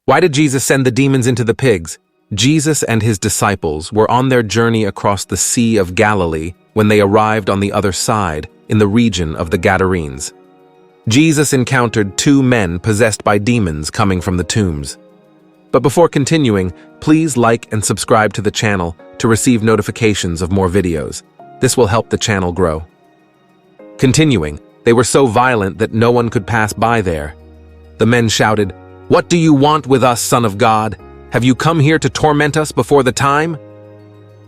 Why did Jesus send the demons into the pigs? Jesus and his disciples were on their journey across the Sea of Galilee when they arrived on the other side, in the region of the Gadarenes. Jesus encountered two men possessed by demons coming from the tombs. But before continuing, please like and subscribe to the channel to receive notifications of more videos. This will help the channel grow. Continuing, they were so violent that no one could pass by there. The men shouted, "What do you want with us, Son of God? Have you come here to torment us before the time?"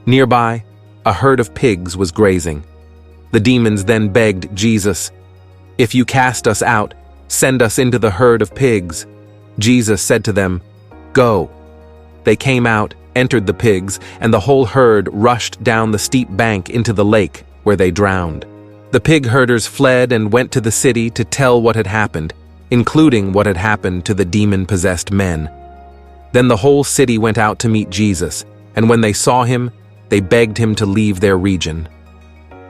Nearby, a herd of pigs was grazing. The demons then begged Jesus, "If you cast us out, send us into the herd of pigs." Jesus said to them, "Go." They came out, entered the pigs, and the whole herd rushed down the steep bank into the lake, where they drowned. The pig herders fled and went to the city to tell what had happened, including what had happened to the demon-possessed men. Then the whole city went out to meet Jesus, and when they saw him, they begged him to leave their region.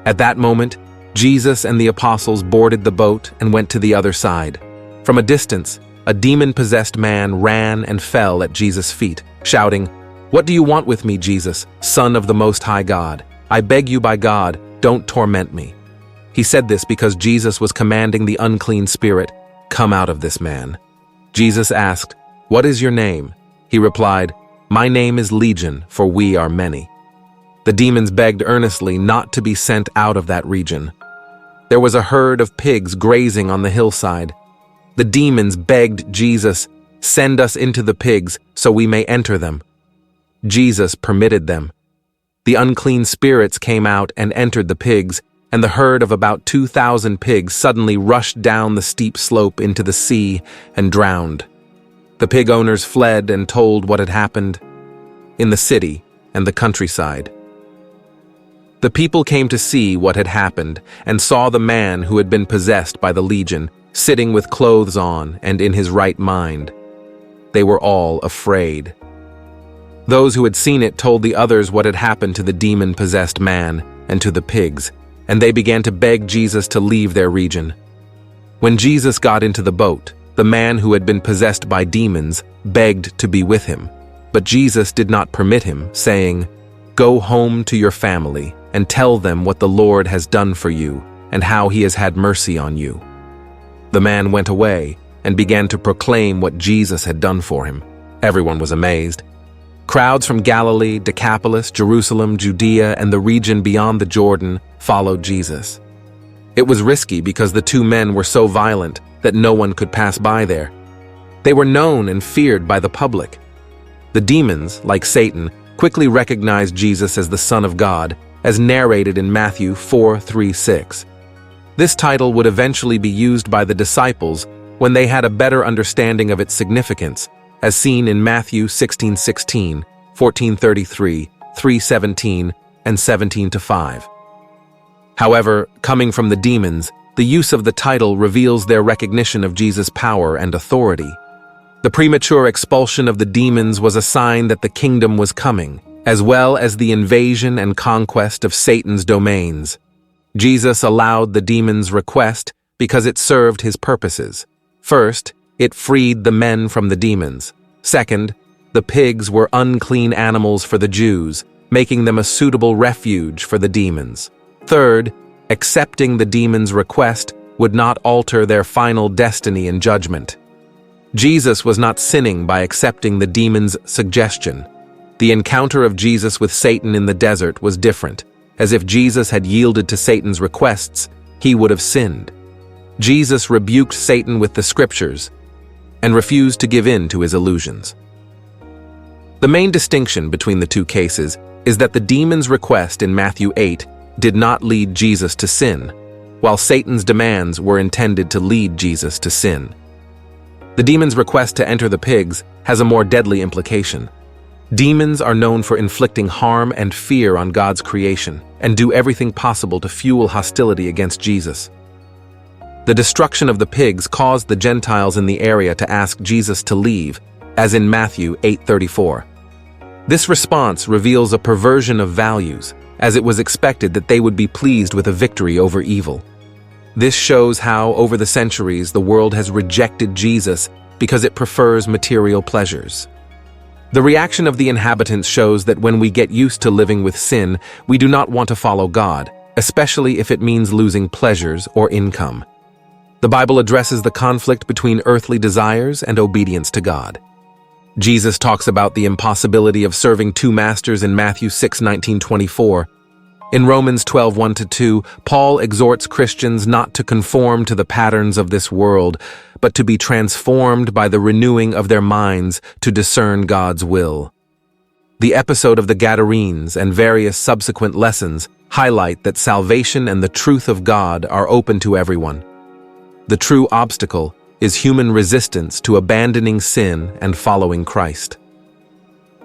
At that moment, Jesus and the apostles boarded the boat and went to the other side. From a distance, a demon-possessed man ran and fell at Jesus' feet, shouting, "What do you want with me, Jesus, Son of the Most High God? I beg you by God, don't torment me." He said this because Jesus was commanding the unclean spirit, "Come out of this man." Jesus asked, "What is your name?" He replied, "My name is Legion, for we are many." The demons begged earnestly not to be sent out of that region. There was a herd of pigs grazing on the hillside. The demons begged Jesus, "Send us into the pigs so we may enter them." Jesus permitted them. The unclean spirits came out and entered the pigs, and the herd of about 2,000 pigs suddenly rushed down the steep slope into the sea and drowned. The pig owners fled and told what had happened in the city and the countryside. The people came to see what had happened and saw the man who had been possessed by the legion, sitting with clothes on and in his right mind. They were all afraid. Those who had seen it told the others what had happened to the demon-possessed man and to the pigs, and they began to beg Jesus to leave their region. When Jesus got into the boat, the man who had been possessed by demons begged to be with him, but Jesus did not permit him, saying, "Go home to your family and tell them what the Lord has done for you and how he has had mercy on you." The man went away and began to proclaim what Jesus had done for him. Everyone was amazed. Crowds from Galilee, Decapolis, Jerusalem, Judea, and the region beyond the Jordan followed Jesus. It was risky because the two men were so violent that no one could pass by there. They were known and feared by the public. The demons, like Satan, quickly recognized Jesus as the Son of God, as narrated in Matthew 4:3-6. This title would eventually be used by the disciples when they had a better understanding of its significance, as seen in Matthew 16:16, 14:33, 3:17, and 17-5. However, coming from the demons, the use of the title reveals their recognition of Jesus' power and authority. The premature expulsion of the demons was a sign that the kingdom was coming, as well as the invasion and conquest of Satan's domains. Jesus allowed the demons' request because it served his purposes. First, it freed the men from the demons. Second, the pigs were unclean animals for the Jews, making them a suitable refuge for the demons. Third, accepting the demons' request would not alter their final destiny and judgment. Jesus was not sinning by accepting the demons' suggestion. The encounter of Jesus with Satan in the desert was different, as if Jesus had yielded to Satan's requests, he would have sinned. Jesus rebuked Satan with the scriptures and refused to give in to his illusions. The main distinction between the two cases is that the demon's request in Matthew 8 did not lead Jesus to sin, while Satan's demands were intended to lead Jesus to sin. The demon's request to enter the pigs has a more deadly implication. Demons are known for inflicting harm and fear on God's creation and do everything possible to fuel hostility against Jesus. The destruction of the pigs caused the Gentiles in the area to ask Jesus to leave, as in Matthew 8:34. This response reveals a perversion of values, as it was expected that they would be pleased with a victory over evil. This shows how, over the centuries, the world has rejected Jesus because it prefers material pleasures. The reaction of the inhabitants shows that when we get used to living with sin, we do not want to follow God, especially if it means losing pleasures or income. The Bible addresses the conflict between earthly desires and obedience to God. Jesus talks about the impossibility of serving two masters in Matthew 6:19-24. In Romans 12:1-2, Paul exhorts Christians not to conform to the patterns of this world, but to be transformed by the renewing of their minds to discern God's will. The episode of the Gadarenes and various subsequent lessons highlight that salvation and the truth of God are open to everyone. The true obstacle is human resistance to abandoning sin and following Christ.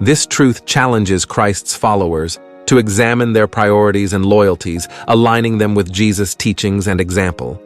This truth challenges Christ's followers to examine their priorities and loyalties, aligning them with Jesus' teachings and example.